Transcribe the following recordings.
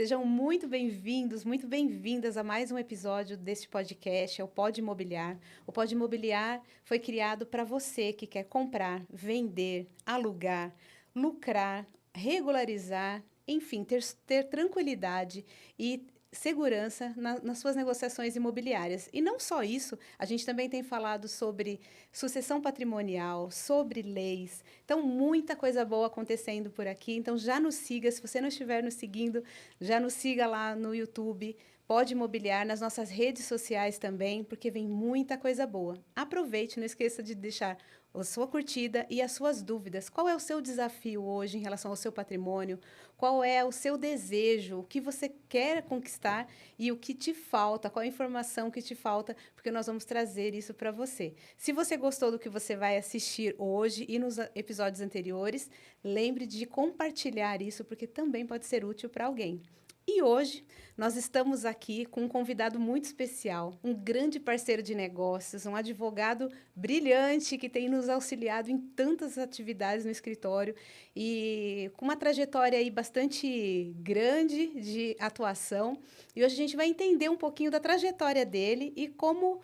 Sejam muito bem-vindas a mais um episódio deste podcast, é o Pod Imobiliar. O Pod Imobiliar foi criado para você que quer comprar, vender, alugar, lucrar, regularizar, enfim, ter tranquilidade e segurança nas suas negociações imobiliárias. E não só isso, a gente também tem falado sobre sucessão patrimonial, sobre leis. Então, muita coisa boa acontecendo por aqui. Então, já nos siga. Se você não estiver nos seguindo, já nos siga lá no YouTube. Pode Imobiliar, nas nossas redes sociais também, porque vem muita coisa boa. Aproveite, não esqueça de deixar a sua curtida e as suas dúvidas. Qual é o seu desafio hoje em relação ao seu patrimônio? Qual é o seu desejo? O que você quer conquistar e o que te falta? Qual a informação que te falta? Porque nós vamos trazer isso para você. Se você gostou do que você vai assistir hoje e nos episódios anteriores, lembre de compartilhar isso, porque também pode ser útil para alguém. E hoje nós estamos aqui com um convidado muito especial, um grande parceiro de negócios, um advogado brilhante que tem nos auxiliado em tantas atividades no escritório e com uma trajetória aí bastante grande de atuação. E hoje a gente vai entender um pouquinho da trajetória dele e como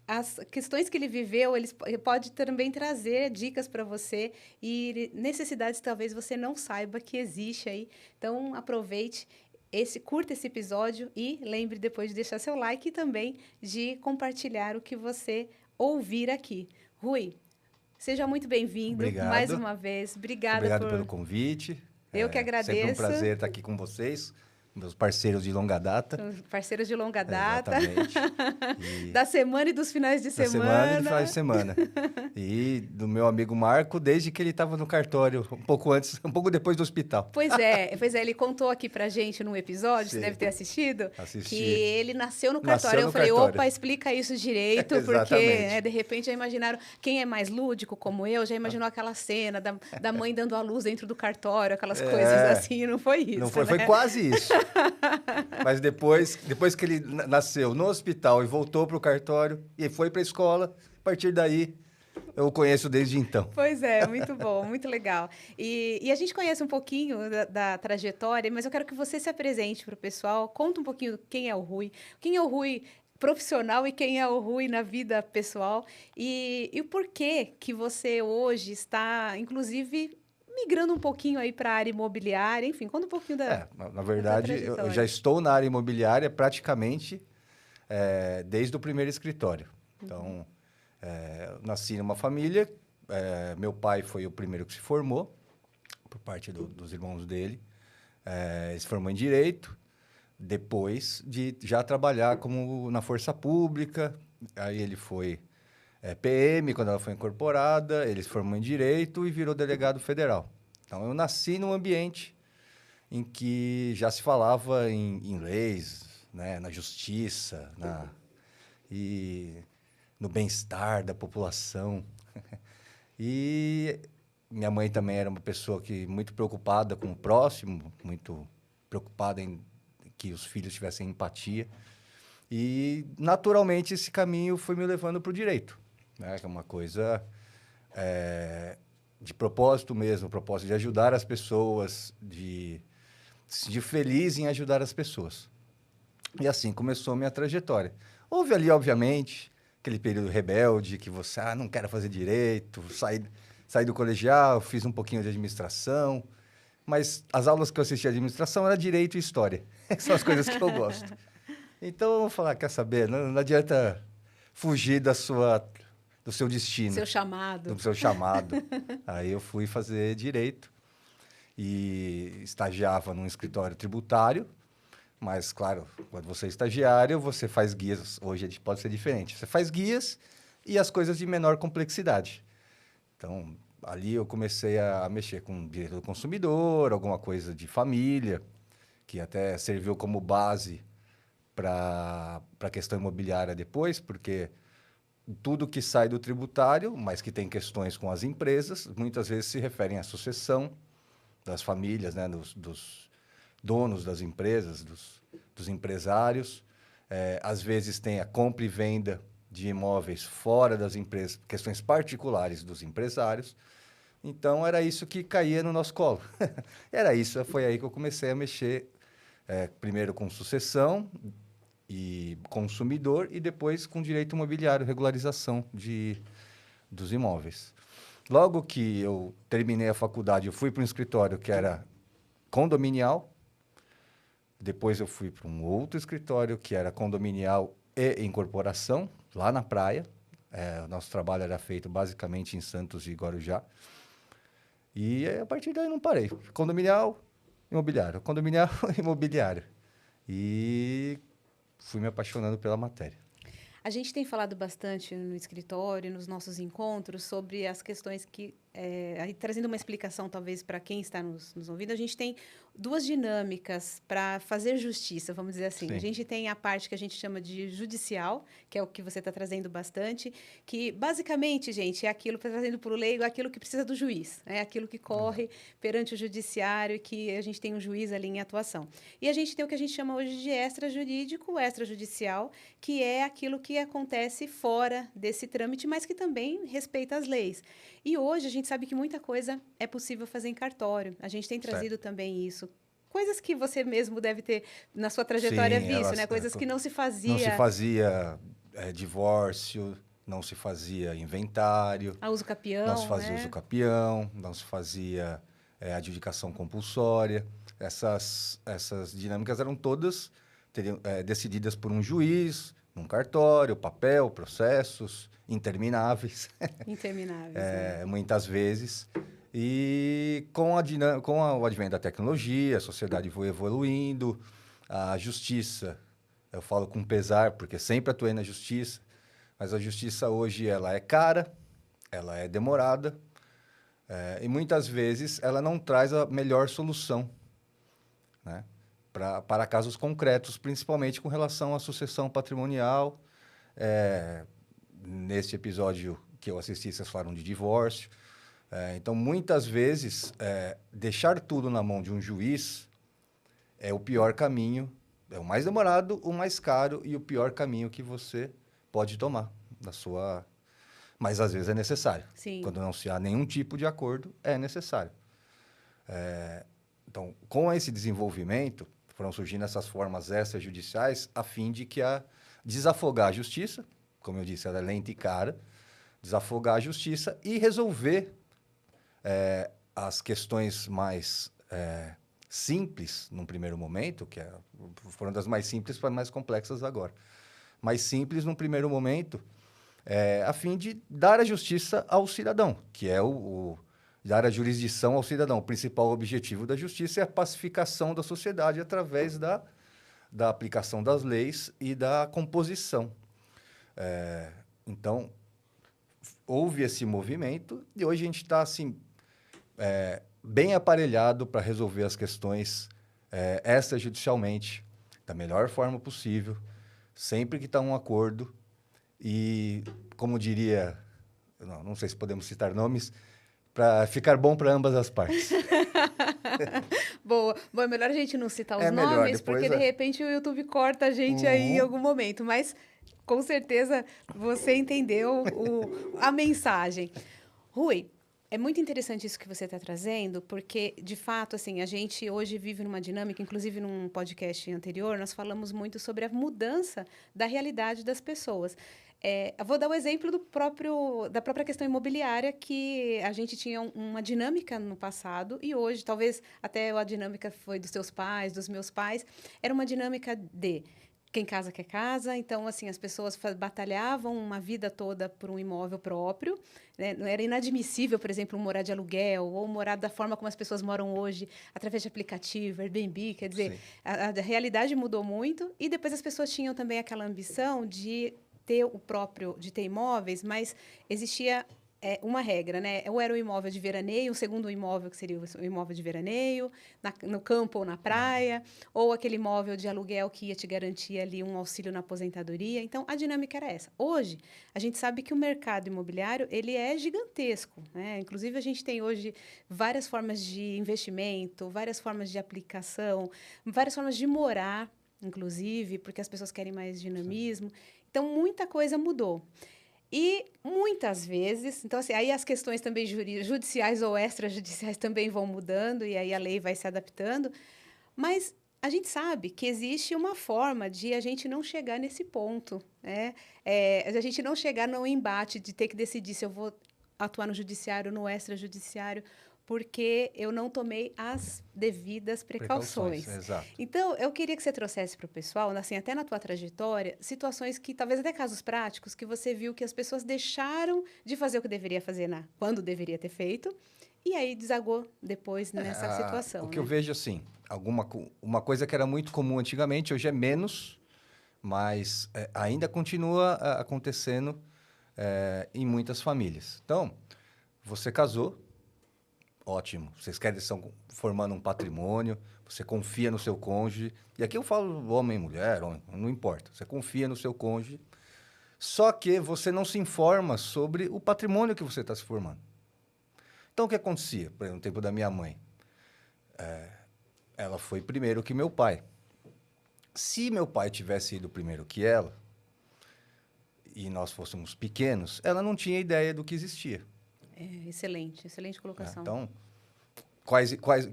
as questões que ele viveu, ele pode também trazer dicas para você e necessidades que talvez você não saiba que existe aí. Então, aproveite. Curta esse episódio e lembre depois de deixar seu like e também de compartilhar o que você ouvir aqui. Rui, seja muito bem-vindo mais Obrigado. uma vez. Obrigada Obrigado pelo convite. Eu que Sempre um agradeço. prazer estar aqui com vocês, meus parceiros de longa data. São parceiros de longa data. Exatamente. Da semana e dos finais de semana. Da semana e do final de semana. E do meu amigo Marco, desde que ele estava no cartório, um pouco antes, um pouco depois do hospital. Pois é, ele contou aqui pra gente num episódio, você deve ter assistido, Assisti. que ele nasceu no cartório. Eu falei, opa, explica isso direito, porque de repente já imaginaram, quem é mais lúdico como eu, já imaginou aquela cena da mãe dando à luz dentro do cartório, aquelas coisas assim, não foi isso, Não foi, né? foi quase isso. Mas depois que ele nasceu no hospital e voltou para o cartório e foi para a escola, a partir daí eu o conheço desde então. Pois é, muito bom, muito legal. E a gente conhece um pouquinho da trajetória, mas eu quero que você se apresente para o pessoal, conta um pouquinho quem é o Rui profissional e quem é o Rui na vida pessoal e o porquê que você hoje está, inclusive, migrando um pouquinho aí para a área imobiliária, enfim, conta um pouquinho na verdade, eu já estou na área imobiliária praticamente desde o primeiro escritório. Então, eu nasci numa família, meu pai foi o primeiro que se formou, por parte dos irmãos dele. Ele se formou em Direito, depois de já trabalhar na Força Pública. Aí ele foi PM, quando ela foi incorporada, ele se formou em Direito e virou delegado federal. Então, eu nasci num ambiente em que já se falava em leis, né, na justiça, e no bem-estar da população. E minha mãe também era uma pessoa muito preocupada com o próximo, muito preocupada em que os filhos tivessem empatia. E, naturalmente, esse caminho foi me levando para o direito, né? Que é uma coisa de propósito mesmo, propósito de ajudar as pessoas, de se sentir feliz em ajudar as pessoas. E assim começou a minha trajetória. Houve ali, obviamente, aquele período rebelde, que você, não quero fazer direito, saí do colegial, fiz um pouquinho de administração, mas as aulas que eu assisti de administração era direito e história. São as coisas que eu gosto. Então, eu vou falar, quer saber, não adianta fugir do seu destino. Seu chamado. Do seu chamado. Aí eu fui fazer direito e estagiava num escritório tributário, mas, claro, quando você é estagiário, você faz guias. Hoje pode ser diferente. Você faz guias e as coisas de menor complexidade. Então, ali eu comecei a mexer com direito do consumidor, alguma coisa de família, que até serviu como base para a questão imobiliária depois, porque tudo que sai do tributário, mas que tem questões com as empresas, muitas vezes se referem à sucessão das famílias, né, dos donos das empresas, dos empresários. Às vezes tem a compra e venda de imóveis fora das empresas, questões particulares dos empresários. Então, era isso que caía no nosso colo. Foi aí que eu comecei a mexer primeiro com sucessão e consumidor e depois com direito imobiliário, regularização dos imóveis. Logo que eu terminei a faculdade, eu fui para um escritório que era condominial. Depois eu fui para um outro escritório que era condominial e incorporação, lá na praia. O nosso trabalho era feito basicamente em Santos e Guarujá. E a partir daí não parei. Condominial, imobiliário. Condominial, imobiliário. E fui me apaixonando pela matéria. A gente tem falado bastante no escritório, nos nossos encontros, sobre as questões que... aí, trazendo uma explicação, talvez, para quem está nos ouvindo, a gente tem duas dinâmicas para fazer justiça, vamos dizer assim. Sim. A gente tem a parte que a gente chama de judicial, que é o que você está trazendo bastante, que, basicamente, gente, é aquilo, trazendo para o leigo, é aquilo que precisa do juiz, é aquilo que corre perante o judiciário e que a gente tem um juiz ali em atuação. E a gente tem o que a gente chama hoje de extrajurídico, extrajudicial, que é aquilo que acontece fora desse trâmite, mas que também respeita as leis. E hoje a gente sabe que muita coisa é possível fazer em cartório. A gente tem trazido também isso. Coisas que você mesmo deve ter, na sua trajetória, visto, né? Coisas que não se fazia... Não se fazia divórcio, não se fazia inventário. Uso capião, não se fazia uso capião, não se fazia adjudicação compulsória. Essas dinâmicas eram todas decididas por um juiz, num cartório, papel, processos intermináveis. Intermináveis. Muitas vezes. E com o advento da tecnologia, a sociedade foi evoluindo, a justiça, eu falo com pesar, porque sempre atuei na justiça, mas a justiça hoje ela é cara, ela é demorada, e muitas vezes ela não traz a melhor solução, né? Para casos concretos, principalmente com relação à sucessão patrimonial. Neste episódio que eu assisti, vocês falaram de divórcio. Então, muitas vezes, deixar tudo na mão de um juiz é o pior caminho, é o mais demorado, o mais caro e o pior caminho que você pode tomar da sua... Mas, às vezes, é necessário. Sim. Quando não se há nenhum tipo de acordo, é necessário. Então, com esse desenvolvimento, foram surgindo essas formas extrajudiciais a fim de desafogar a justiça, como eu disse, ela é lenta e cara, desafogar a justiça e resolver as questões mais simples, num primeiro momento, foram das mais simples para as mais complexas agora. Mais simples, num primeiro momento, a fim de dar a justiça ao cidadão, que é dar a jurisdição ao cidadão. O principal objetivo da justiça é a pacificação da sociedade através da aplicação das leis e da composição. Então, houve esse movimento e hoje a gente está assim, bem aparelhado para resolver as questões extrajudicialmente, da melhor forma possível, sempre que está um acordo. E, como diria, não sei se podemos citar nomes, para ficar bom para ambas as partes. Boa. Bom, é melhor a gente não citar os nomes, porque de repente o YouTube corta a gente aí em algum momento, mas... Com certeza você entendeu a mensagem. Rui, é muito interessante isso que você está trazendo, porque, de fato, assim, a gente hoje vive numa dinâmica, inclusive num podcast anterior, nós falamos muito sobre a mudança da realidade das pessoas. Eu vou dar o exemplo da própria questão imobiliária, que a gente tinha uma dinâmica no passado, e hoje, talvez até a dinâmica foi dos seus pais, dos meus pais, era uma dinâmica de... Quem casa quer casa, então, assim, as pessoas batalhavam uma vida toda por um imóvel próprio, né? Não era inadmissível, por exemplo, morar de aluguel ou morar da forma como as pessoas moram hoje, através de aplicativo, Airbnb, quer dizer, a realidade mudou muito e depois as pessoas tinham também aquela ambição de ter imóveis, mas existia... uma regra, né? Ou era um imóvel de veraneio, um segundo imóvel que seria o imóvel de veraneio, no campo ou na praia, ou aquele imóvel de aluguel que ia te garantir ali um auxílio na aposentadoria. Então, a dinâmica era essa. Hoje, a gente sabe que o mercado imobiliário, ele é gigantesco, né? Inclusive, a gente tem hoje várias formas de investimento, várias formas de aplicação, várias formas de morar, inclusive, porque as pessoas querem mais dinamismo. Então, muita coisa mudou. E, muitas vezes, então, assim, aí as questões também judiciais ou extrajudiciais também vão mudando, e aí a lei vai se adaptando, mas a gente sabe que existe uma forma de a gente não chegar nesse ponto, né? A gente não chegar no embate de ter que decidir se eu vou atuar no judiciário, no extrajudiciário, porque eu não tomei as devidas Precauções, precauções. exato. Então, eu queria que você trouxesse para o pessoal, assim, até na tua trajetória, situações que, talvez até casos práticos, que você viu que as pessoas deixaram de fazer o que deveria fazer quando deveria ter feito, e aí desagou depois nessa O situação, que eu né? vejo, assim, uma coisa que era muito comum antigamente, hoje é menos, mas ainda continua acontecendo em muitas famílias. Então, você casou, ótimo. Vocês querem estão formando um patrimônio, você confia no seu cônjuge. E aqui eu falo homem, mulher, homem, não importa. Você confia no seu cônjuge, só que você não se informa sobre o patrimônio que você está se formando. Então, o que acontecia? Por exemplo, no tempo da minha mãe, ela foi primeiro que meu pai. Se meu pai tivesse ido primeiro que ela, e nós fôssemos pequenos, ela não tinha ideia do que existia. Excelente, excelente Né? colocação. Então,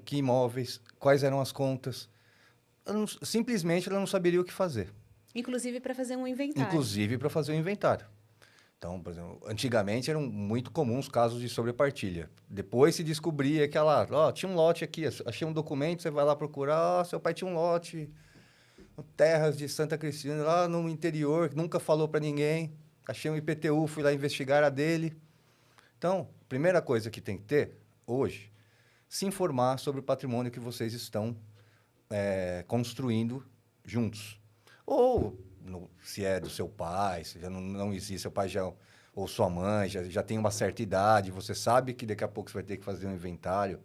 que imóveis, quais eram as contas. Simplesmente ela não saberia o que fazer, Inclusive para fazer um inventário. inclusive para fazer o inventário. Então, por exemplo, antigamente eram muito comuns casos de sobrepartilha. Depois se descobria que tinha um lote aqui, achei um documento, você vai lá procurar, seu pai tinha um lote, terras de Santa Cristina, lá no interior, nunca falou para ninguém. Achei um IPTU, fui lá investigar a dele. Então, primeira coisa que tem que ter hoje, se informar sobre o patrimônio que vocês estão construindo juntos. Ou, se é do seu pai, se já não existe, seu pai já, ou sua mãe já tem uma certa idade, você sabe que daqui a pouco você vai ter que fazer um inventário.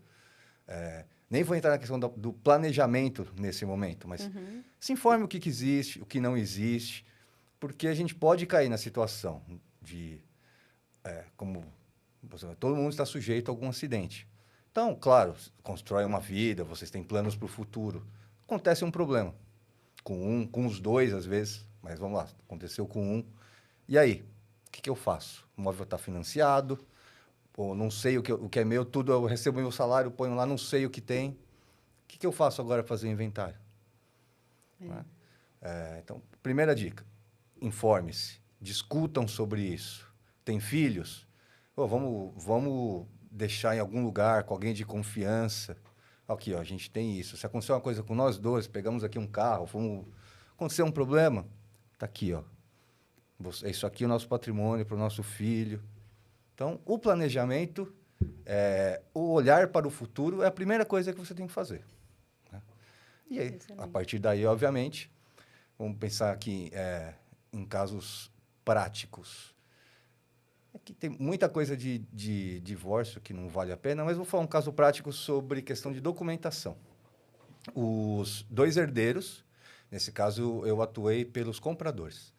Nem vou entrar na questão do planejamento nesse momento, mas se informe o que existe, o que não existe, porque a gente pode cair na situação de, como todo mundo está sujeito a algum acidente. Então, claro, constrói uma vida, vocês têm planos para o futuro. Acontece um problema. Com os dois, às vezes. Mas vamos lá, aconteceu com um. E aí? O que eu faço? O imóvel está financiado, ou não sei o que é meu, tudo eu recebo meu salário, ponho lá, não sei o que tem. O que eu faço agora para fazer o inventário? Né? Então, primeira dica, informe-se, discutam sobre isso. Tem filhos? Pô, vamos deixar em algum lugar com alguém de confiança. Aqui, ó, a gente tem isso. Se acontecer uma coisa com nós dois, pegamos aqui um carro, acontecer um problema, tá aqui, ó. Isso aqui é o nosso patrimônio para o nosso filho. Então, o planejamento, o olhar para o futuro é a primeira coisa que você tem que fazer. Né? E aí, a partir daí, obviamente, vamos pensar aqui em casos práticos. Aqui tem muita coisa de divórcio que não vale a pena, mas vou falar um caso prático sobre questão de documentação. Os dois herdeiros, nesse caso eu atuei pelos compradores.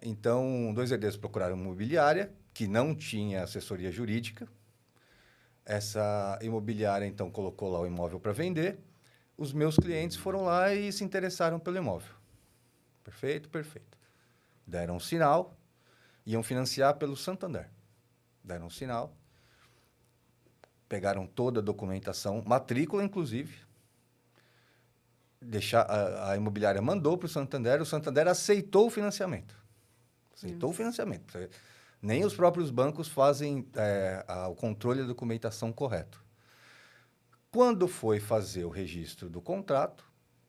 Então, dois herdeiros procuraram uma imobiliária que não tinha assessoria jurídica. Essa imobiliária, então, colocou lá o imóvel para vender. Os meus clientes foram lá e se interessaram pelo imóvel. Perfeito, perfeito. Deram um sinal, iam financiar pelo Santander. Deram um sinal, pegaram toda a documentação, matrícula, inclusive. A imobiliária mandou para o Santander aceitou o financiamento. Aceitou o financiamento. Nem os próprios bancos fazem o controle da documentação correto. Quando foi fazer o registro do contrato,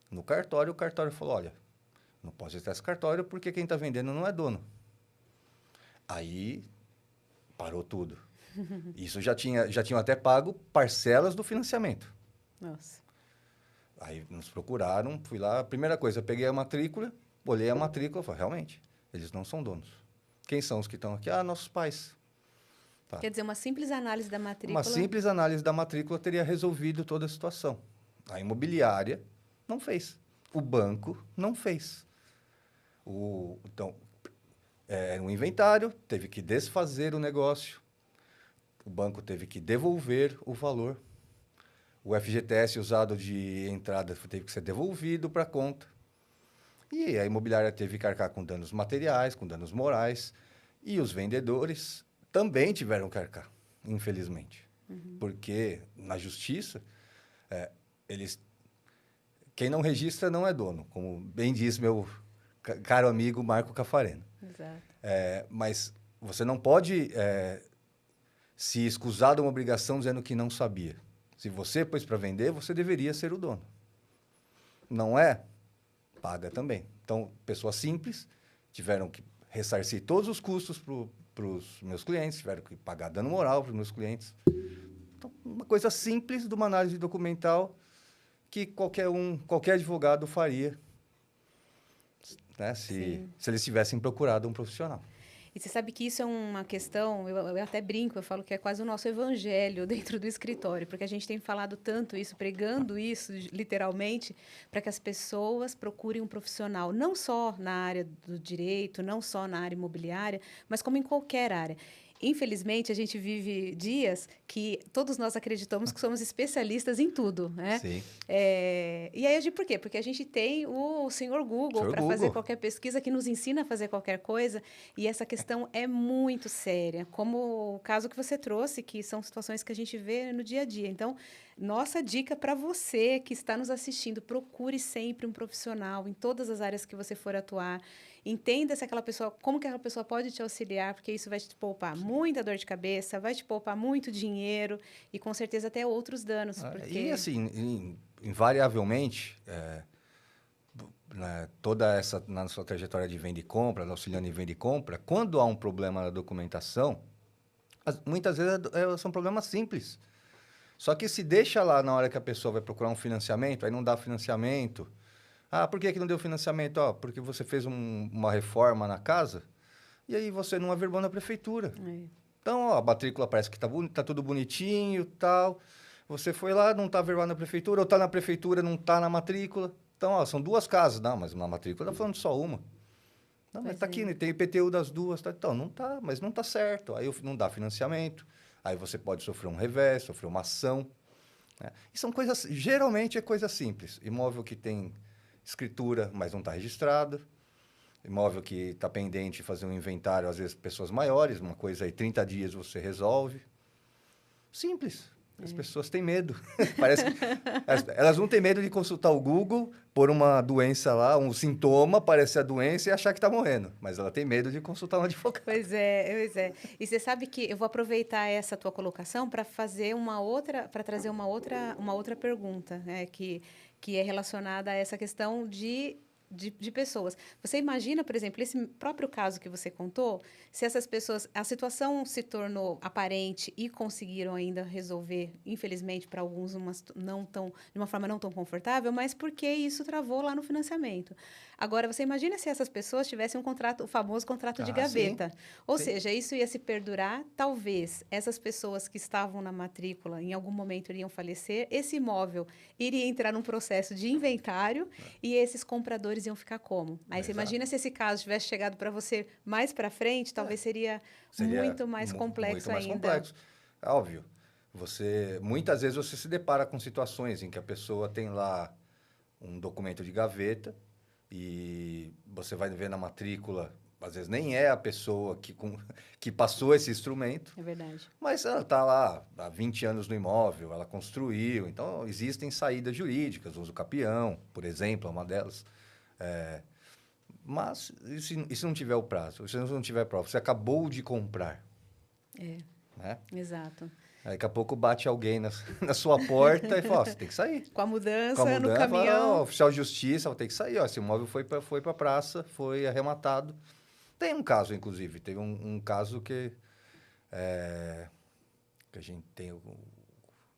no cartório, o cartório falou, olha, não pode registrar esse cartório porque quem está vendendo não é dono. Aí, parou tudo. Isso já tinham até pago parcelas do financiamento. Nossa. Aí nos procuraram, fui lá, a primeira coisa, eu peguei a matrícula, olhei a matrícula e falei, realmente, eles não são donos. Quem são os que estão aqui? Nossos pais. Tá. Quer dizer, uma simples análise da matrícula... Uma simples análise da matrícula teria resolvido toda a situação. A imobiliária não fez. O banco não fez. Então, era um inventário, teve que desfazer o negócio. O banco teve que devolver o valor. O FGTS usado de entrada teve que ser devolvido para a conta. E a imobiliária teve que arcar com danos materiais, com danos morais. E os vendedores também tiveram que arcar, infelizmente. Porque, na justiça, eles quem não registra não é dono, como bem diz meu caro amigo Marco Cafareno. Exato. Mas você não pode se escusar de uma obrigação dizendo que não sabia. Se você pôs para vender, você deveria ser o dono. Não é? Paga também. Então, pessoas simples tiveram que ressarcir todos os custos para os meus clientes, tiveram que pagar dano moral para os meus clientes. Então, uma coisa simples de uma análise documental que qualquer advogado faria, né, se eles tivessem procurado um profissional. E você sabe que isso é uma questão, eu até brinco, eu falo que é quase o nosso evangelho dentro do escritório, porque a gente tem falado tanto isso, pregando isso, literalmente, para que as pessoas procurem um profissional, não só na área do direito, não só na área imobiliária, mas como em qualquer área. Infelizmente, a gente vive dias que todos nós acreditamos que somos especialistas em tudo, né? Sim. E aí, por quê? Porque a gente tem o senhor Google para fazer qualquer pesquisa que nos ensina a fazer qualquer coisa, e essa questão é muito séria, como o caso que você trouxe, que são situações que a gente vê no dia a dia. Então, nossa dica para você que está nos assistindo, procure sempre um profissional em todas as áreas que você for atuar. Entenda se aquela pessoa, como que aquela pessoa pode te auxiliar, porque isso vai te poupar muita dor de cabeça, vai te poupar muito dinheiro e, com certeza, até outros danos. Porque... E, assim, invariavelmente, na sua trajetória de venda e compra, auxiliando em venda e compra, quando há um problema na documentação, muitas vezes são problemas simples. Só que se deixa lá na hora que a pessoa vai procurar um financiamento, aí não dá financiamento. Ah, por que não deu financiamento? Porque você fez uma reforma na casa e aí você não averbou na prefeitura. Então, a matrícula parece que tá tudo bonitinho e tal. Você foi lá, não está averbado na prefeitura, ou está na prefeitura, não está na matrícula. Então, são duas casas. Não, mas na matrícula está falando só uma. Não, mas está aqui, tem IPTU das duas. Tá? Então, não está, mas não está certo. Aí não dá financiamento. Aí você pode sofrer um revés, sofrer uma ação. Né? E são coisas, geralmente é coisa simples. Imóvel que tem escritura, mas não está registrado. Imóvel que está pendente de fazer um inventário, às vezes pessoas maiores, uma coisa aí, 30 dias você resolve. Simples. As pessoas têm medo. Parece que elas não têm medo de consultar o Google por uma doença lá, um sintoma, aparecer a doença e achar que está morrendo. Mas ela tem medo de consultar um advogado. Pois é. E você sabe que eu vou aproveitar essa tua colocação para fazer para trazer uma outra pergunta, né, que é relacionada a essa questão de pessoas. Você imagina, por exemplo, esse próprio caso que você contou, se essas pessoas, a situação se tornou aparente e conseguiram ainda resolver, infelizmente para alguns de uma forma não tão confortável, mas porque isso travou lá no financiamento. Agora, você imagina se essas pessoas tivessem o famoso contrato de gaveta. Sim. Ou seja, isso ia se perdurar, talvez essas pessoas que estavam na matrícula em algum momento iriam falecer, esse imóvel iria entrar num processo de inventário e esses compradores iam ficar como? Aí você imagina se esse caso tivesse chegado para você mais para frente, talvez seria muito mais complexo ainda. Muito mais complexo. Óbvio. Muitas vezes você se depara com situações em que a pessoa tem lá um documento de gaveta e você vai ver na matrícula, às vezes nem é a pessoa que passou esse instrumento. É verdade. Mas ela está lá há 20 anos no imóvel, ela construiu. Então, existem saídas jurídicas, uso capião, por exemplo, é uma delas. Mas, e se não tiver o prazo? Se não tiver prova? Você acabou de comprar. Né? Exato. Aí, daqui a pouco bate alguém na sua porta e fala, você tem que sair. Com a mudança no caminhão. Fala, oficial de justiça, vai ter que sair. Esse imóvel foi para a praça, foi arrematado. Tem um caso, inclusive. Teve um caso que a gente tem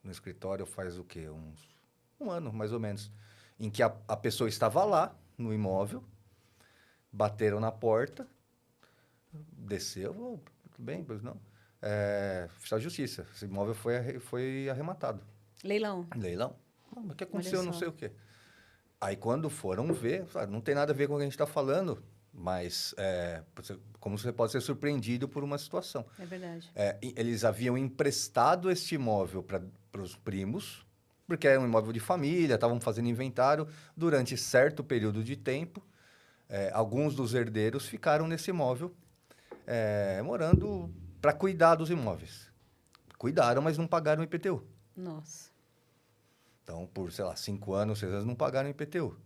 no escritório faz o quê? Um ano, mais ou menos. Em que a pessoa estava lá, no imóvel, bateram na porta, desceu, tudo bem, pois não. Oficial de justiça, esse imóvel foi arrematado. Leilão. Mas o que aconteceu? Não sei o quê. Aí, quando foram ver, não tem nada a ver com o que a gente está falando, mas como você pode ser surpreendido por uma situação. É verdade. Eles haviam emprestado este imóvel para os primos, porque era um imóvel de família, estavam fazendo inventário durante certo período de tempo. Alguns dos herdeiros ficaram nesse imóvel morando para cuidar dos imóveis. Cuidaram, mas não pagaram o IPTU. Nossa. Então, por, sei lá, 5 anos, 6 anos, não pagaram IPTU.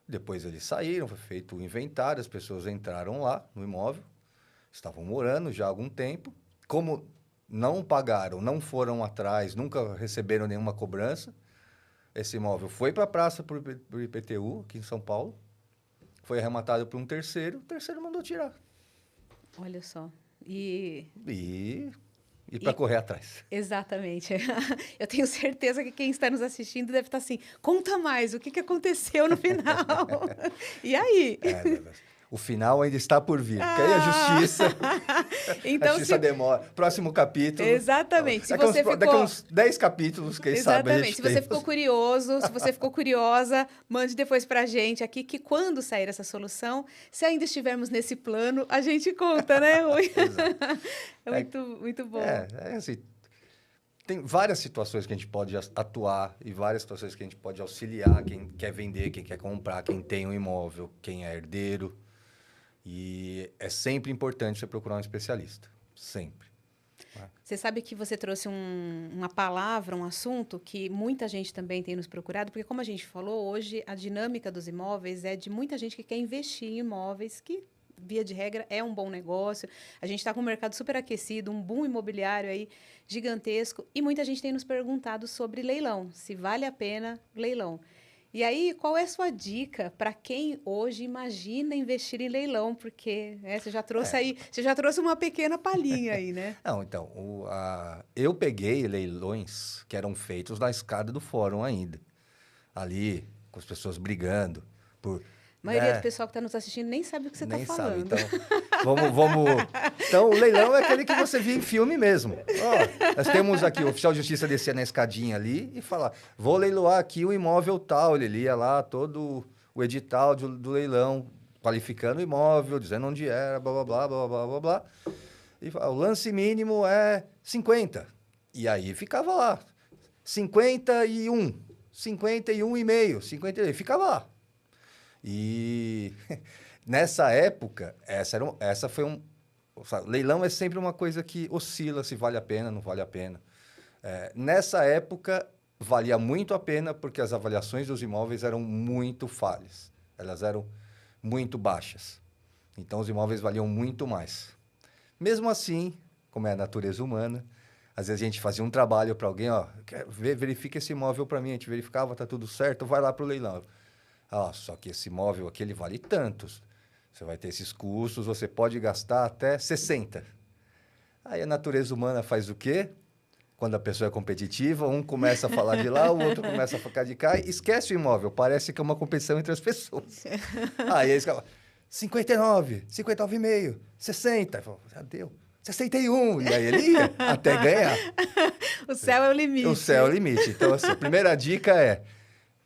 Depois eles saíram, foi feito o inventário, as pessoas entraram lá no imóvel, estavam morando já há algum tempo. Como não pagaram, não foram atrás, nunca receberam nenhuma cobrança, esse imóvel foi para a praça por IPTU, aqui em São Paulo, foi arrematado por um terceiro, o terceiro mandou tirar. Olha só. E para correr atrás. Exatamente. Eu tenho certeza que quem está nos assistindo deve estar assim, conta mais, o que aconteceu no final? E aí? O final ainda está por vir, porque aí a justiça, então, a justiça demora. Próximo capítulo. Exatamente. Daqui a uns 10 capítulos, quem sabe a gente Se você ficou curioso, se você ficou curiosa, mande depois pra gente aqui, que quando sair essa solução, se ainda estivermos nesse plano, a gente conta, né, Rui? É muito bom. Assim, tem várias situações que a gente pode atuar e várias situações que a gente pode auxiliar quem quer vender, quem quer comprar, quem tem um imóvel, quem é herdeiro. E é sempre importante você procurar um especialista. Sempre. Você sabe que você trouxe uma palavra, um assunto que muita gente também tem nos procurado, porque como a gente falou, hoje a dinâmica dos imóveis é de muita gente que quer investir em imóveis, que via de regra é um bom negócio. A gente está com um mercado super aquecido, um boom imobiliário aí gigantesco, e muita gente tem nos perguntado sobre leilão, se vale a pena leilão. E aí, qual é a sua dica para quem hoje imagina investir em leilão? Porque você já trouxe uma pequena palhinha aí, né? Não, então, eu peguei leilões que eram feitos na escada do fórum ainda. Ali, com as pessoas brigando por... A maioria do pessoal que está nos assistindo nem sabe o que você está falando. Nem sabe, então... Então, o leilão é aquele que você vê em filme mesmo. Nós temos aqui o oficial de justiça descer na escadinha ali e falar, vou leiloar aqui o imóvel tal. Ele lia lá todo o edital do leilão, qualificando o imóvel, dizendo onde era, blá, blá, blá, blá, blá, blá, blá. E fala, o lance mínimo é 50. E aí ficava lá, 51, 51,5, 52, ficava lá. E nessa época, essa foi leilão é sempre uma coisa que oscila se vale a pena, não vale a pena. Nessa época, valia muito a pena porque as avaliações dos imóveis eram muito falhas. Elas eram muito baixas. Então, os imóveis valiam muito mais. Mesmo assim, como é a natureza humana, às vezes a gente fazia um trabalho para alguém, verifica esse imóvel para mim, a gente verificava, tá tudo certo, vai lá para o leilão. Só que esse imóvel aqui, ele vale tantos. Você vai ter esses custos, você pode gastar até 60. Aí a natureza humana faz o quê? Quando a pessoa é competitiva, um começa a falar de lá, o outro começa a focar de cá e esquece o imóvel. Parece que é uma competição entre as pessoas. Aí eles falam, 59, 59,5, 60. Já deu. 61. E aí ele ia até ganhar. O céu é o limite. O céu é o limite. Então, assim, a primeira dica é,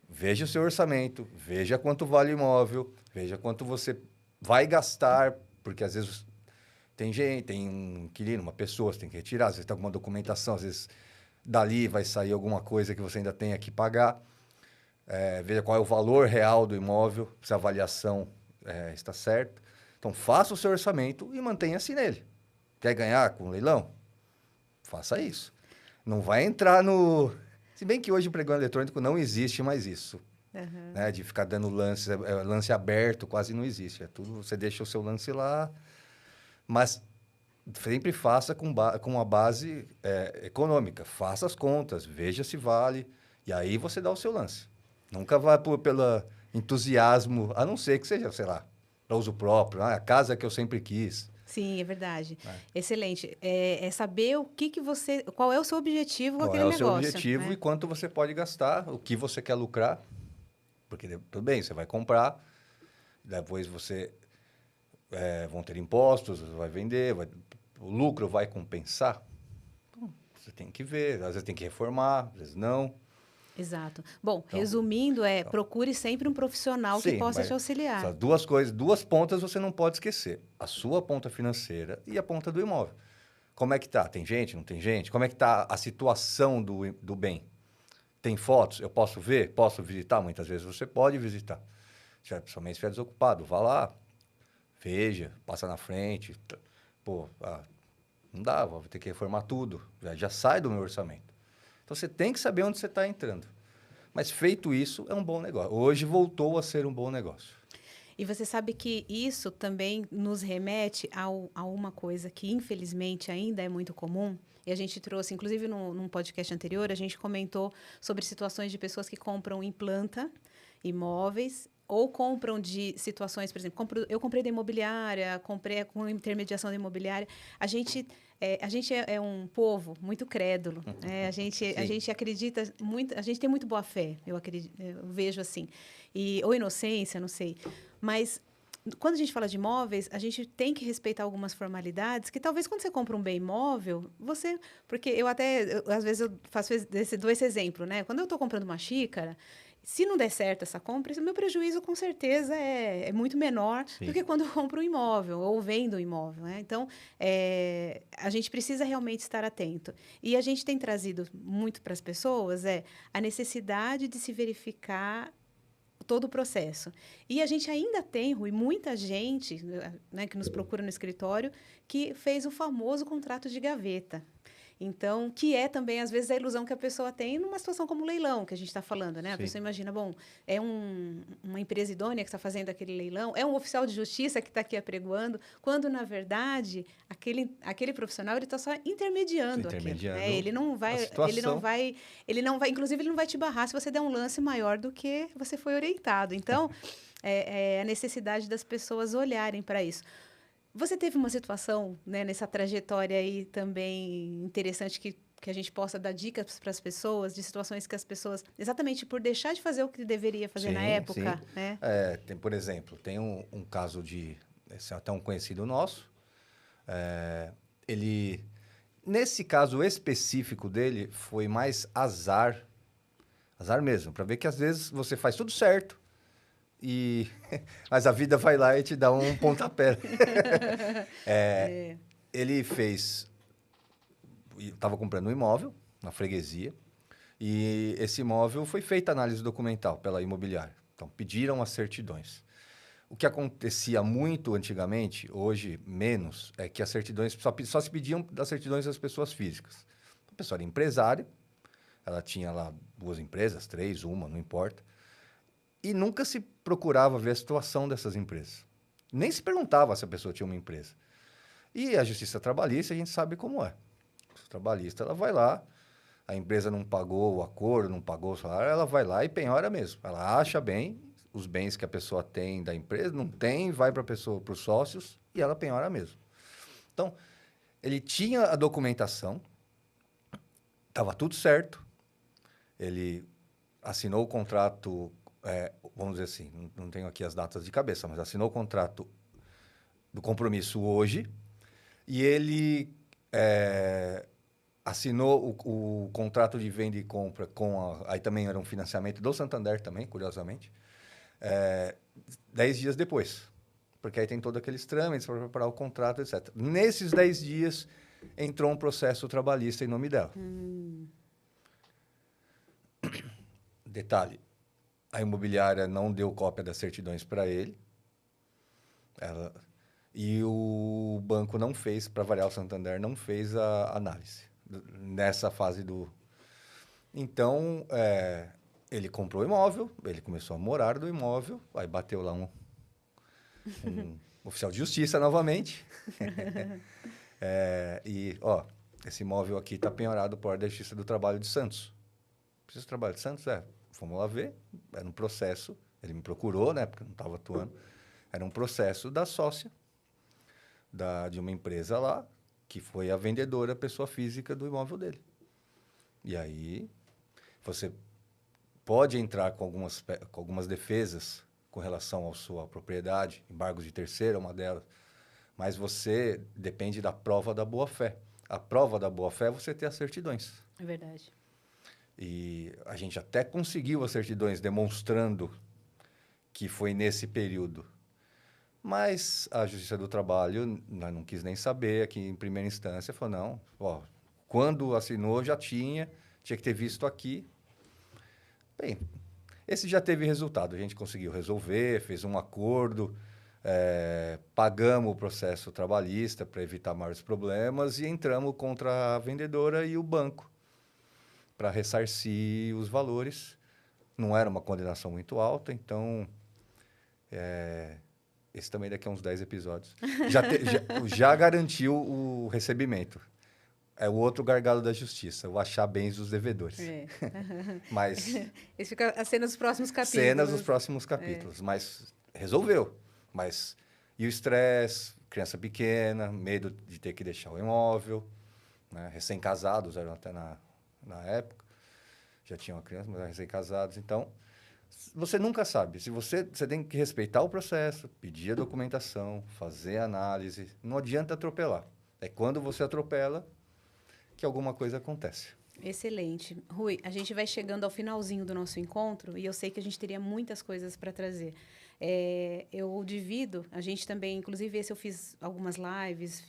veja o seu orçamento, veja quanto vale o imóvel, veja quanto você vai gastar, porque às vezes tem um inquilino, uma pessoa, você tem que retirar, às vezes tem alguma documentação, às vezes dali vai sair alguma coisa que você ainda tenha que pagar. Veja qual é o valor real do imóvel, se a avaliação está certa. Então, faça o seu orçamento e mantenha-se nele. Quer ganhar com leilão? Faça isso. Não vai entrar no... Se bem que hoje o pregão eletrônico não existe mais isso. Uhum. Né? De ficar dando lance aberto, quase não existe. É tudo, você deixa o seu lance lá, mas sempre faça com a base econômica. Faça as contas, veja se vale, e aí você dá o seu lance. Nunca vá pelo entusiasmo, a não ser que seja, sei lá, para uso próprio, a casa que eu sempre quis. Sim, é verdade. Excelente. É saber qual é o seu objetivo com aquele negócio. Qual é o seu objetivo e quanto você pode gastar, o que você quer lucrar. Porque, tudo bem, você vai comprar, depois vão ter impostos, você vai vender, o lucro vai compensar. Então, você tem que ver, às vezes tem que reformar, às vezes não. Exato. Bom, então, resumindo, procure sempre um profissional que possa te auxiliar. Duas pontas você não pode esquecer. A sua ponta financeira e a ponta do imóvel. Como é que tá? Tem gente, não tem gente? Como é que tá a situação do bem? Tem fotos? Eu posso ver? Posso visitar? Muitas vezes você pode visitar. Principalmente se estiver desocupado. Vá lá, veja, passa na frente. Não dá, vou ter que reformar tudo. Já sai do meu orçamento. Então, você tem que saber onde você está entrando. Mas feito isso, é um bom negócio. Hoje voltou a ser um bom negócio. E você sabe que isso também nos remete a uma coisa que, infelizmente, ainda é muito comum. E a gente trouxe, inclusive, num podcast anterior, a gente comentou sobre situações de pessoas que compram em planta imóveis ou compram de situações, por exemplo, eu comprei da imobiliária, comprei com intermediação da imobiliária. A gente é um povo muito crédulo. A gente acredita muito, a gente tem muito boa fé, eu vejo assim. Ou inocência, não sei. Mas quando a gente fala de imóveis, a gente tem que respeitar algumas formalidades que talvez quando você compra um bem imóvel, porque às vezes eu dou esse exemplo, né? Quando eu estou comprando uma xícara, se não der certo essa compra, o meu prejuízo com certeza é muito menor do que quando eu compro um imóvel ou vendo um imóvel, né? Então, a gente precisa realmente estar atento. E a gente tem trazido muito para as pessoas a necessidade de se verificar todo o processo. E a gente ainda tem, Rui, muita gente, né, que nos procura no escritório que fez o famoso contrato de gaveta. Então, que é também, às vezes, a ilusão que a pessoa tem numa situação como o leilão, que a gente está falando, né? A pessoa imagina, bom, é uma empresa idônea que está fazendo aquele leilão, é um oficial de justiça que está aqui apregoando, quando, na verdade, aquele profissional, ele está só intermediando aquilo. Né? Ele não vai, inclusive, ele não vai te barrar se você der um lance maior do que você foi orientado. Então, é a necessidade das pessoas olharem para isso. Você teve uma situação, né, nessa trajetória aí também interessante que a gente possa dar dicas para as pessoas, de situações que as pessoas, exatamente por deixar de fazer o que deveria fazer na época, né? Por exemplo, tem um caso até um conhecido nosso, nesse caso específico dele, foi mais azar mesmo, para ver que às vezes você faz tudo certo, mas a vida vai lá e te dá um pontapé. Ele estava comprando um imóvel na freguesia e esse imóvel foi feita análise documental pela imobiliária. Então, pediram as certidões. O que acontecia muito antigamente, hoje menos, é que as certidões só se pediam das certidões das pessoas físicas. A pessoa era empresária, ela tinha lá 2 empresas, 3, uma, não importa. E nunca se procurava ver a situação dessas empresas. Nem se perguntava se a pessoa tinha uma empresa. E a justiça trabalhista, a gente sabe como é. A trabalhista, ela vai lá, a empresa não pagou o acordo, não pagou o salário, ela vai lá e penhora mesmo. Ela acha bem os bens que a pessoa tem da empresa, não tem, vai para os sócios e ela penhora mesmo. Então, ele tinha a documentação, estava tudo certo, ele assinou o contrato... vamos dizer assim, não tenho aqui as datas de cabeça, mas assinou o contrato do compromisso hoje e ele assinou o contrato de venda e compra aí também era um financiamento do Santander também, curiosamente, 10 dias depois, porque aí tem todos aqueles trâmites para preparar o contrato, etc. Nesses 10 dias entrou um processo trabalhista em nome dela. Detalhe, a imobiliária não deu cópia das certidões para ele. E o banco não fez, para variar o Santander, não fez a análise nessa fase do... Então, ele comprou o imóvel, ele começou a morar do imóvel, aí bateu lá um oficial de justiça novamente. Esse imóvel aqui está penhorado por ordem da Justiça do Trabalho de Santos. Precisa do Trabalho de Santos? Fomos lá ver, era um processo, ele me procurou, né, porque eu não estava atuando, era um processo da sócia de uma empresa lá, que foi a vendedora, a pessoa física do imóvel dele. E aí, você pode entrar com algumas defesas com relação à sua propriedade, embargos de terceiro é uma delas, mas você depende da prova da boa-fé. A prova da boa-fé é você ter as certidões. É verdade. E a gente até conseguiu as certidões demonstrando que foi nesse período. Mas a Justiça do Trabalho não quis nem saber aqui em primeira instância. Falou, não, quando assinou já tinha que ter visto aqui. Bem, esse já teve resultado. A gente conseguiu resolver, fez um acordo, pagamos o processo trabalhista para evitar maiores problemas e entramos contra a vendedora e o banco para ressarcir os valores Não era uma condenação muito alta, então... esse também daqui a uns 10 episódios. Já garantiu o recebimento. É o outro gargalo da justiça, o achar bens dos devedores. Mas... Isso fica a cena dos próximos capítulos. Cenas dos próximos capítulos. Mas resolveu. Mas... E o estresse, criança pequena, medo de ter que deixar o imóvel, né? Recém-casados eram até na época. Já tinham uma criança, mas eram recém-casados. Então, você nunca sabe. Você tem que respeitar o processo, pedir a documentação, fazer a análise. Não adianta atropelar. É quando você atropela que alguma coisa acontece. Excelente. Rui, a gente vai chegando ao finalzinho do nosso encontro e eu sei que a gente teria muitas coisas para trazer. Eu divido, a gente também, inclusive esse eu fiz algumas lives,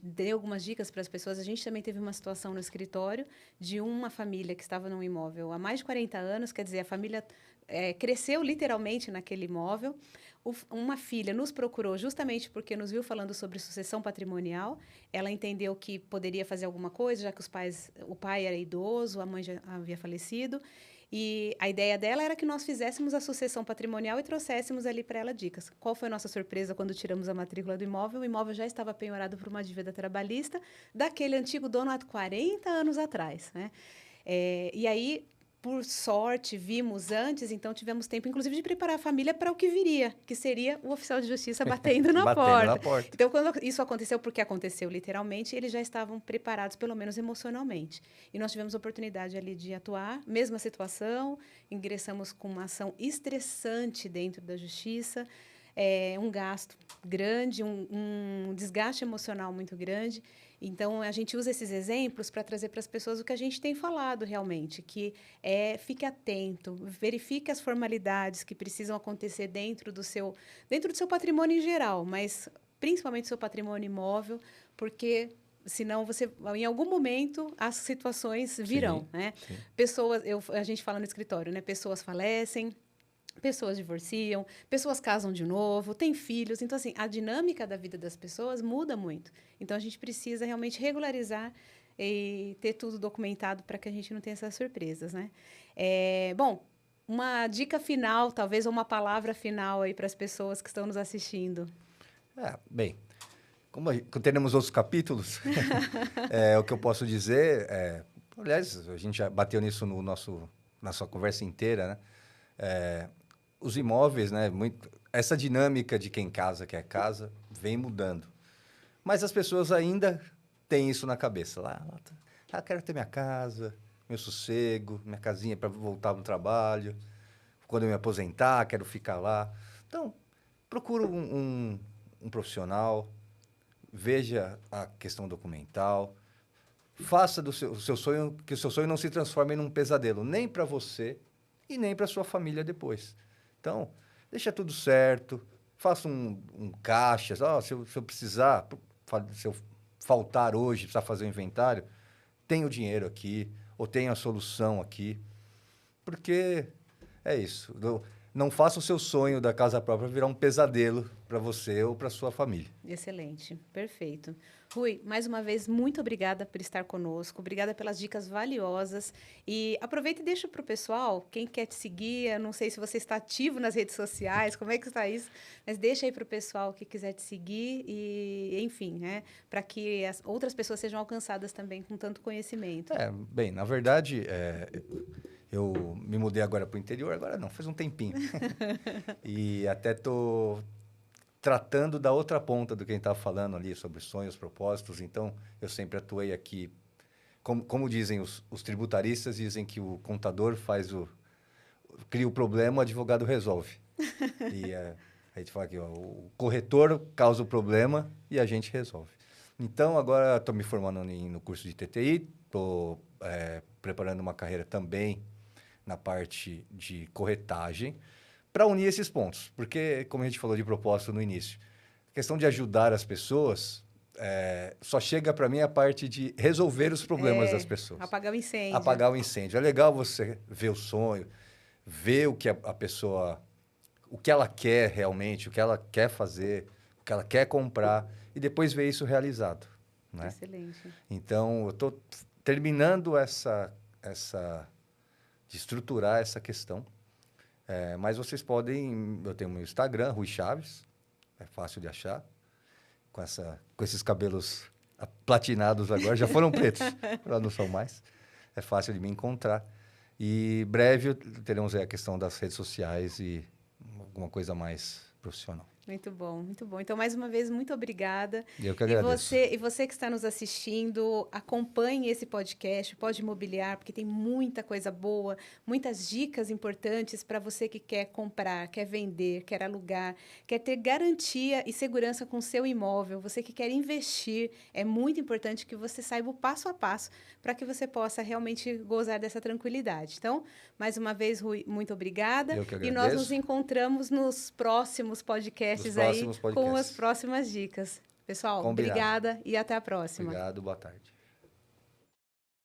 dei algumas dicas para as pessoas. A gente também teve uma situação no escritório de uma família que estava num imóvel há mais de 40 anos, quer dizer, a família cresceu literalmente naquele imóvel. Uma filha nos procurou justamente porque nos viu falando sobre sucessão patrimonial. Ela entendeu que poderia fazer alguma coisa, já que o pai era idoso, a mãe já havia falecido. E a ideia dela era que nós fizéssemos a sucessão patrimonial e trouxéssemos ali para ela dicas. Qual foi a nossa surpresa quando tiramos a matrícula do imóvel? O imóvel já estava penhorado por uma dívida trabalhista daquele antigo dono há 40 anos atrás, né? E aí, por sorte, vimos antes, então tivemos tempo, inclusive, de preparar a família para o que viria, que seria o oficial de justiça batendo na porta. Então, quando isso aconteceu, porque aconteceu literalmente, eles já estavam preparados, pelo menos emocionalmente. E nós tivemos a oportunidade ali de atuar, mesma situação, ingressamos com uma ação estressante dentro da justiça, um gasto grande, um desgaste emocional muito grande. Então, a gente usa esses exemplos para trazer para as pessoas o que a gente tem falado realmente, que fique atento, verifique as formalidades que precisam acontecer dentro do seu patrimônio em geral, mas principalmente do seu patrimônio imóvel, porque senão em algum momento as situações virão, né? Sim. A gente fala no escritório, né? Pessoas falecem, pessoas divorciam, pessoas casam de novo, têm filhos. Então, assim, a dinâmica da vida das pessoas muda muito. Então, a gente precisa realmente regularizar e ter tudo documentado para que a gente não tenha essas surpresas, né? Bom, uma dica final, talvez, ou uma palavra final aí para as pessoas que estão nos assistindo. Bem, como teremos outros capítulos, o que eu posso dizer aliás, a gente já bateu nisso na sua conversa inteira, né? Os imóveis, né? Essa dinâmica de quem casa quer casa vem mudando. Mas as pessoas ainda têm isso na cabeça. Quero ter minha casa, meu sossego, minha casinha para voltar no trabalho. Quando eu me aposentar, quero ficar lá. Então, procura um profissional, veja a questão documental, faça do seu sonho, que o seu sonho não se transforme num pesadelo, nem para você e nem para sua família depois. Então, deixa tudo certo, faça um caixa. Se eu precisar, se eu faltar hoje, precisar fazer um inventário, tenho o dinheiro aqui, ou tenho a solução aqui. Porque é isso. Não faça o seu sonho da casa própria virar um pesadelo para você ou para sua família. Excelente, perfeito. Rui, mais uma vez, muito obrigada por estar conosco, obrigada pelas dicas valiosas. E aproveita e deixa para o pessoal, quem quer te seguir, eu não sei se você está ativo nas redes sociais, como é que está isso, mas deixa aí para o pessoal que quiser te seguir e, enfim, né, para que as outras pessoas sejam alcançadas também com tanto conhecimento. Bem, na verdade, eu me mudei agora para o interior, agora não, faz um tempinho. E até estou tratando da outra ponta do que a gente estava falando ali, sobre sonhos, propósitos. Então, eu sempre atuei aqui. Como dizem os tributaristas, dizem que o contador cria o problema, o advogado resolve. E a gente fala que o corretor causa o problema e a gente resolve. Então, agora estou me formando no curso de TTI, estou preparando uma carreira também na parte de corretagem, para unir esses pontos. Porque, como a gente falou de propósito no início, a questão de ajudar as pessoas, só chega para mim a parte de resolver os problemas das pessoas. Apagar o incêndio. Apagar o incêndio. É legal você ver o sonho, ver o que a pessoa... o que ela quer realmente, o que ela quer fazer, o que ela quer comprar, e depois ver isso realizado. Né? Excelente. Então, eu estou terminando estruturar essa questão. Mas vocês podem... Eu tenho meu Instagram, Rui Chaves. É fácil de achar. Com esses cabelos platinados agora. Já foram pretos, agora não são mais. É fácil de me encontrar. E breve teremos a questão das redes sociais e alguma coisa mais profissional. Muito bom, muito bom. Então, mais uma vez, muito obrigada. Eu que agradeço. E você que está nos assistindo, acompanhe esse podcast, Pode Imobiliar, porque tem muita coisa boa, muitas dicas importantes para você que quer comprar, quer vender, quer alugar, quer ter garantia e segurança com o seu imóvel, você que quer investir. É muito importante que você saiba o passo a passo para que você possa realmente gozar dessa tranquilidade. Então, mais uma vez, Rui, muito obrigada. Eu que agradeço. E nós nos encontramos nos próximos podcasts com as próximas dicas. Pessoal, Combinado. Obrigada e até a próxima. Obrigado, boa tarde.